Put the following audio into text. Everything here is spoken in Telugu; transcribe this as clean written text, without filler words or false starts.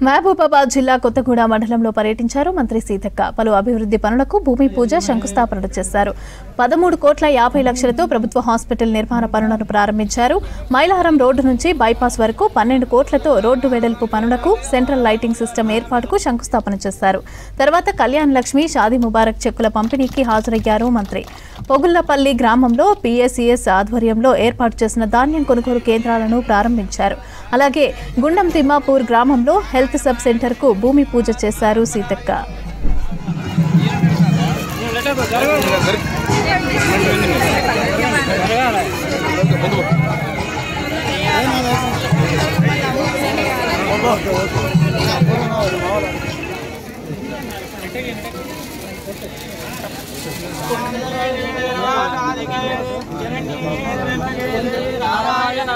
మహబూబాబాద్ జిల్లా కొత్తగూడ మండలంలో పర్యటించారు మంత్రి సీతక్క. పలు అభివృద్ధి పనులకు భూమి పూజ, శంకుస్థాపనలు చేశారు. 13,50,00,000తో ప్రభుత్వ హాస్పిటల్ నిర్మాణ పనులను ప్రారంభించారు. మైలారం రోడ్డు నుంచి బైపాస్ వరకు 12 కోట్లతో రోడ్డు వెడల్పు పనులకు, సెంట్రల్ లైటింగ్ సిస్టమ్ ఏర్పాటుకు శంకుస్థాపన చేశారు. తర్వాత కళ్యాణ్ లక్ష్మి, షాదీ ముబారక్ చెక్కుల పంపిణీకి హాజరయ్యారు మంత్రి. పొగుళ్లపల్లి గ్రామంలో PACS ఆధ్వర్యంలో ఏర్పాటు చేసిన ధాన్యం కొనుగోలు కేంద్రాలను ప్రారంభించారు. అలాగే గుండం తిమ్మాపూర్ గ్రామంలో హెల్త్ సబ్ సెంటర్ కు భూమి పూజ చేశారు సీతక్క. నారాయణ